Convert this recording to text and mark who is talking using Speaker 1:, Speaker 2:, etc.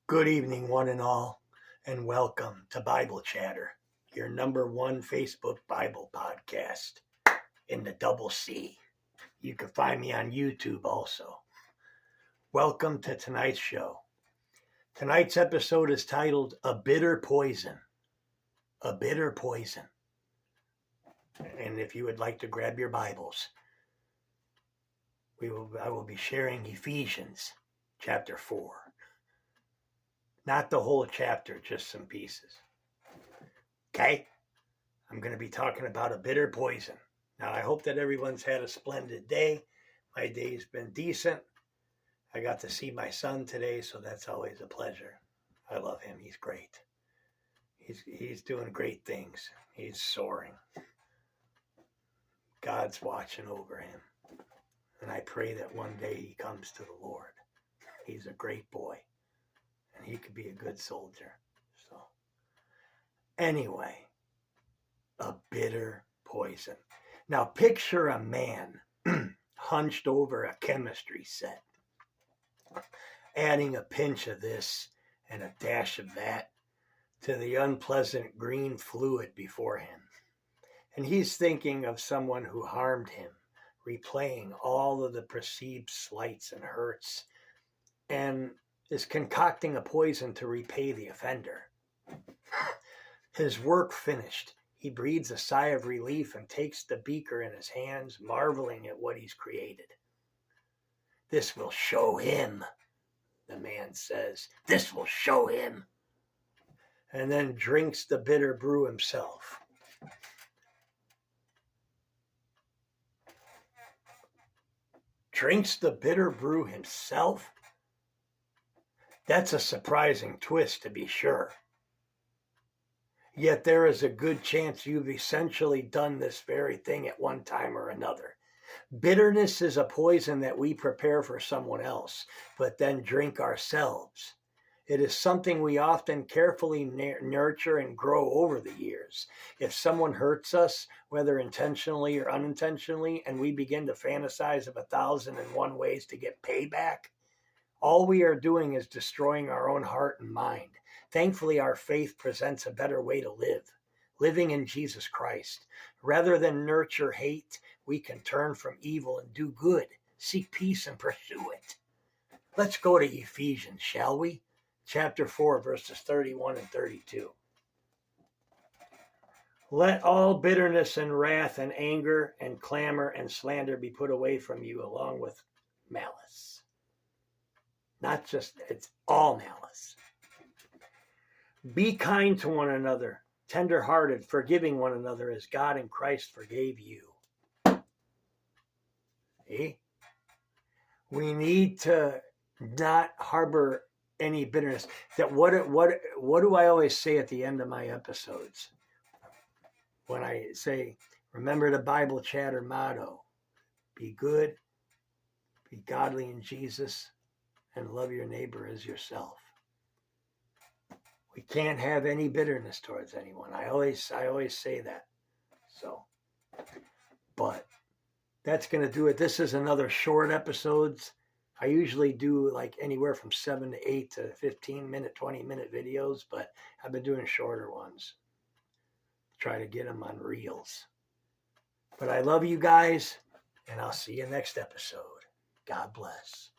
Speaker 1: Good evening, one and all, and welcome to Bible Chatter, your number one Facebook Bible podcast in the double C. You can find me on YouTube also. Welcome to tonight's show. Tonight's episode is titled A Bitter Poison. A Bitter Poison. And if you would like to grab your Bibles, I will be sharing Ephesians chapter 4. Not the whole chapter, just some pieces. Okay? I'm going to be talking about a bitter poison. Now, I hope that everyone's had a splendid day. My day's been decent. I got to see my son today, so that's always a pleasure. I love him. He's great. He's doing great things. He's soaring. God's watching over him. And I pray that one day he comes to the Lord. He's a great boy. And he could be a good soldier. So, anyway, a bitter poison. Now, picture a man hunched over a chemistry set, adding a pinch of this and a dash of that to the unpleasant green fluid before him. And he's thinking of someone who harmed him, replaying all of the perceived slights and hurts, and is concocting a poison to repay the offender. His work finished, he breathes a sigh of relief and takes the beaker in his hands, marveling at what he's created. This will show him, the man says. This will show him. And then drinks the bitter brew himself. Drinks the bitter brew himself? That's a surprising twist, to be sure. Yet there is a good chance you've essentially done this very thing at one time or another. Bitterness is a poison that we prepare for someone else, but then drink ourselves. It is something we often carefully nurture and grow over the years. If someone hurts us, whether intentionally or unintentionally, and we begin to fantasize of 1,001 ways to get payback, all we are doing is destroying our own heart and mind. Thankfully, our faith presents a better way to live, living in Jesus Christ. Rather than nurture hate, we can turn from evil and do good, seek peace and pursue it. Let's go to Ephesians, shall we? Chapter 4, verses 31 and 32. Let all bitterness and wrath and anger and clamor and slander be put away from you, along with malice. Not just, it's all malice. Be kind to one another, tender-hearted, forgiving one another as God in Christ forgave you. See? We need to not harbor any bitterness. That what do I always say at the end of my episodes? When I say, remember the Bible Chatter motto, be good, be godly in Jesus, and love your neighbor as yourself. We can't have any bitterness towards anyone. I always say that. So, but that's going to do it. This is another short episodes. I usually do like anywhere from 7 to 8 to 15-minute, 20-minute videos, but I've been doing shorter ones. Try to get them on reels. But I love you guys, and I'll see you next episode. God bless.